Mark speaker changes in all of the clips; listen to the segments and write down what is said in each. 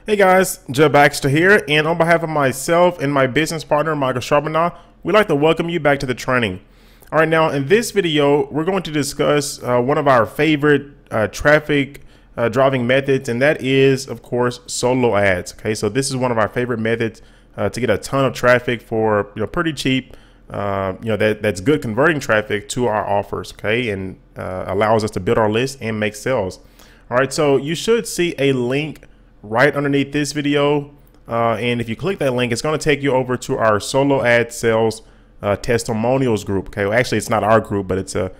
Speaker 1: Hey guys, Jeb Baxter here, and on behalf of myself and my business partner, Michael Charbonneau, we'd like to welcome you back to the training. All right, now in this video, we're going to discuss one of our favorite traffic driving methods, and that is, of course, solo ads. Okay, so this is one of our favorite methods to get a ton of traffic for pretty cheap. That's good converting traffic to our offers. Okay, and allows us to build our list and make sales. All right, so you should see a link right underneath this video, and if you click that link, it's going to take you over to our solo ad sales testimonials group. Okay, well, actually it's not our group, but it's a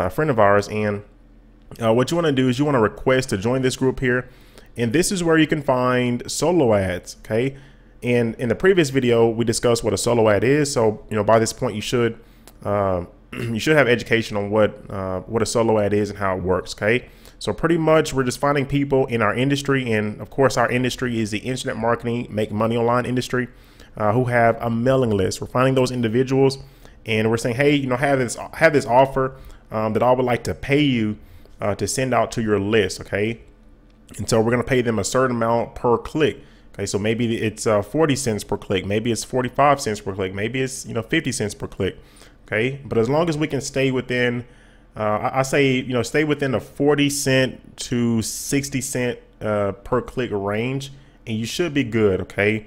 Speaker 1: friend of ours, and what you want to do is you want to request to join this group here, and this is where you can find solo ads. Okay, and in the previous video we discussed what a solo ad is, so by this point you should you should have education on what a solo ad is and how it works. Okay, so pretty much we're just finding people in our industry, and of course our industry is the internet marketing, make money online industry, who have a mailing list. We're finding those individuals, and we're saying, hey, have this offer that I would like to pay you to send out to your list. Okay, and so we're going to pay them a certain amount per click. Okay, so maybe it's 40 cents per click, maybe it's 45 cents per click, maybe it's 50 cents per click. Okay, but as long as we can stay within I say, stay within the 40 cent to 60 cent per click range, and you should be good. Okay,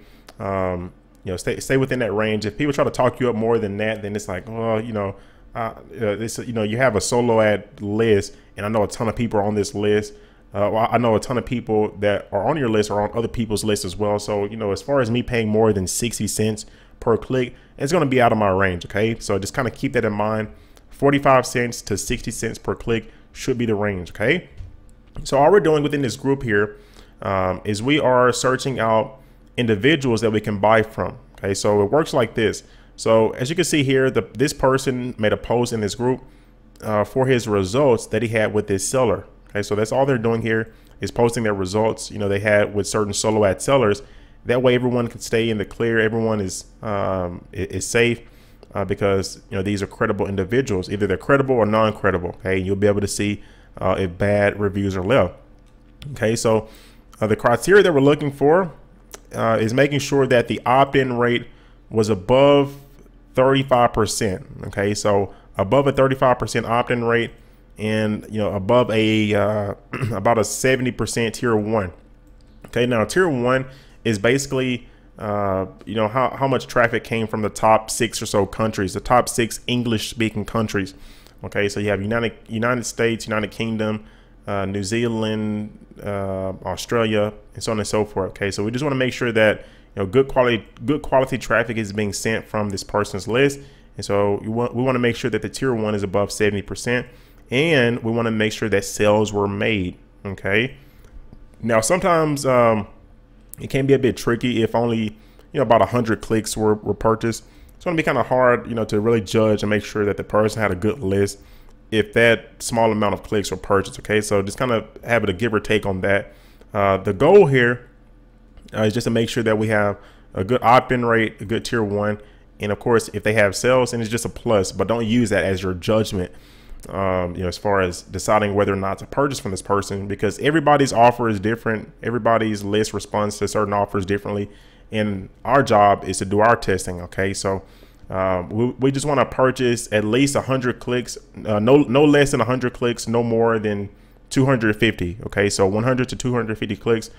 Speaker 1: stay within that range. If people try to talk you up more than that, then it's like, well, you have a solo ad list, and I know a ton of people are on this list. I know a ton of people that are on your list are on other people's lists as well. So, as far as me paying more than 60 cents per click, it's going to be out of my range. Okay, so just kind of keep that in mind. 45 cents to 60 cents per click should be the range. Okay, so all we're doing within this group here is we are searching out individuals that we can buy from. Okay, so it works like this. So as you can see here, this person made a post in this group for his results that he had with this seller. Okay, so that's all they're doing here is posting their results they had with certain solo ad sellers. That way everyone can stay in the clear, everyone is safe. Because these are credible individuals, either they're credible or non-credible. Okay, you'll be able to see if bad reviews are left. Okay, so the criteria that we're looking for is making sure that the opt-in rate was above 35%. Okay, so above a 35% opt-in rate, and above a about a 70% tier 1. Okay, now tier 1 is basically how much traffic came from the top 6 or so countries, the top 6 English speaking countries. Okay, so you have United States, United Kingdom, New Zealand, Australia, and so on and so forth. Okay, so we just want to make sure that good quality traffic is being sent from this person's list, and so we want to make sure that the tier 1 is above 70%, and we want to make sure that sales were made. Okay, now sometimes it can be a bit tricky if only about 100 clicks were purchased. It's going to be kind of hard to really judge and make sure that the person had a good list if that small amount of clicks were purchased. Okay, so just kind of have it a give or take on that. The goal here is just to make sure that we have a good opt-in rate, a good tier 1, and of course if they have sales, and it's just a plus, but don't use that as your judgment as far as deciding whether or not to purchase from this person, because everybody's offer is different. Everybody's list responds to certain offers differently, and our job is to do our testing. Okay, so we just want to purchase at least 100 clicks, no less than 100 clicks, no more than 250. Okay, so 100 to 250 clicks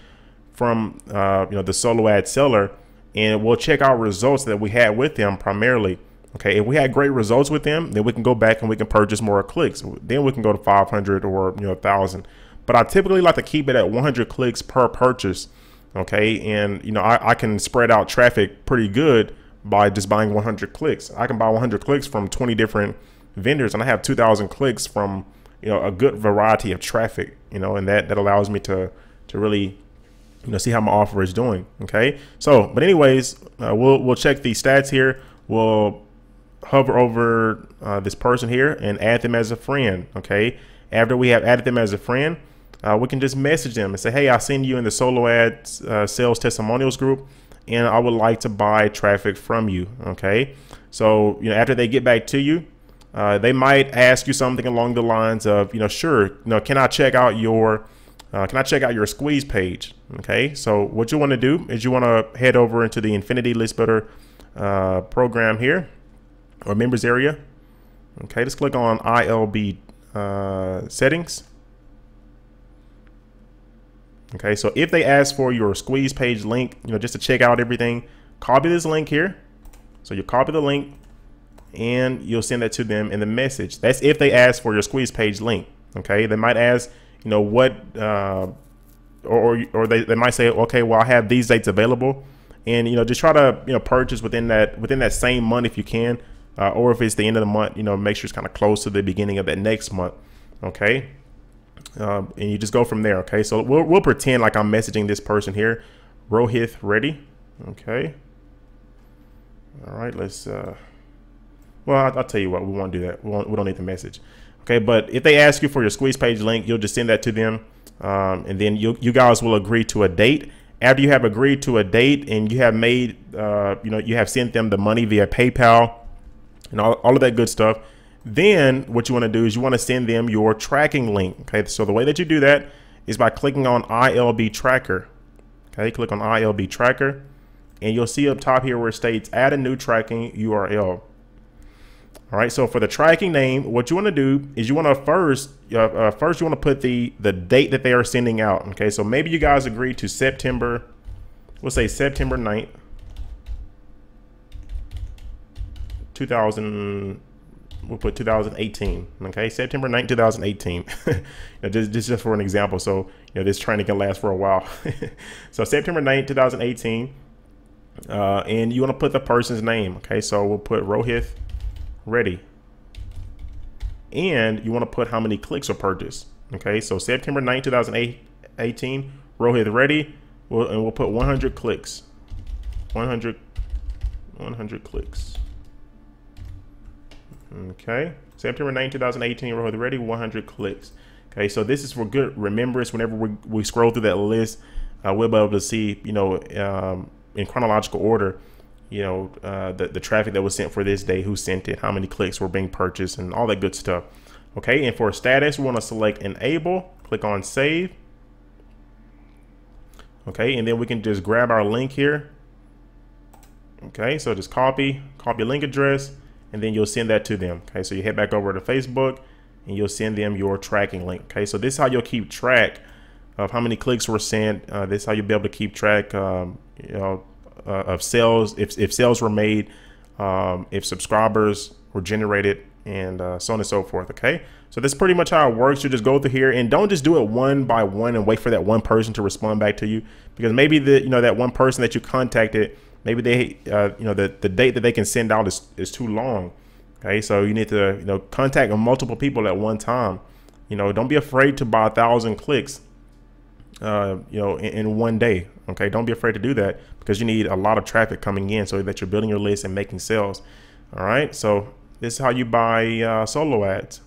Speaker 1: from the solo ad seller, and we'll check our results that we had with them primarily. Okay, if we had great results with them, then we can go back and we can purchase more clicks. Then we can go to 500 or 1,000. But I typically like to keep it at 100 clicks per purchase. Okay, and I can spread out traffic pretty good by just buying 100 clicks. I can buy 100 clicks from 20 different vendors, and I have 2,000 clicks from a good variety of traffic. And that allows me to really see how my offer is doing. Okay, so but anyways, we'll check the stats here. We'll hover over this person here and add them as a friend. Okay, after we have added them as a friend, we can just message them and say, hey, I seen you in the solo ad sales testimonials group, and I would like to buy traffic from you. Okay, so after they get back to you, they might ask you something along the lines of, sure, can I check out your can I check out your squeeze page? Okay, so what you want to do is you want to head over into the Infinity List Builder program here, or members area. Okay, just click on ILB settings. Okay, so if they ask for your squeeze page link, just to check out everything, copy this link here. So you copy the link and you'll send that to them in the message. That's if they ask for your squeeze page link. Okay, they might ask, what, or they might say, okay, well, I have these dates available, and just try to purchase within that same month if you can, or if it's the end of the month, make sure it's kind of close to the beginning of that next month. Okay. And you just go from there. Okay, so we'll pretend like I'm messaging this person here, Rohith Reddy. Okay, all right, let's well, I'll tell you what, we won't do that. We don't need the message. Okay, but if they ask you for your squeeze page link, you'll just send that to them, and then you guys will agree to a date. After you have agreed to a date and you have made you have sent them the money via PayPal and all of that good stuff, then what you want to do is you want to send them your tracking link. Okay, so the way that you do that is by clicking on ILB tracker. Okay, click on ILB tracker, and you'll see up top here where it states add a new tracking URL. All right, so for the tracking name, what you want to do is you want to first you want to put the date that they are sending out. Okay, so maybe you guys agree to September, we'll say September 9th, 2018. Okay, September 9th, 2018. This just for an example, so this training can last for a while. So September 9th, 2018, and you want to put the person's name. Okay, so we'll put Rohith Reddy, and you want to put how many clicks or purchase. Okay, so September 9th, 2018, Rohith Reddy, and we'll put 100 clicks. 100 clicks. Okay, September 9th, 2018, Rohith Reddy, 100 clicks. Okay, so this is for good remembrance. Whenever we scroll through that list, we'll be able to see, in chronological order, the traffic that was sent for this day, who sent it, how many clicks were being purchased, and all that good stuff. Okay, and for status, we want to select enable, click on save. Okay, and then we can just grab our link here. Okay, so just copy link address, and then you'll send that to them. Okay, so you head back over to Facebook and you'll send them your tracking link. Okay, so this is how you'll keep track of how many clicks were sent. This is how you'll be able to keep track, of sales, if sales were made, if subscribers were generated, and so on and so forth. Okay, so that's pretty much how it works. You just go through here and don't just do it one by one and wait for that one person to respond back to you, because maybe that one person that you contacted, maybe they, the date that they can send out is too long. Okay, so you need to, contact multiple people at one time. Don't be afraid to buy 1,000 clicks, in one day. Okay, don't be afraid to do that, because you need a lot of traffic coming in so that you're building your list and making sales. All right, so this is how you buy solo ads.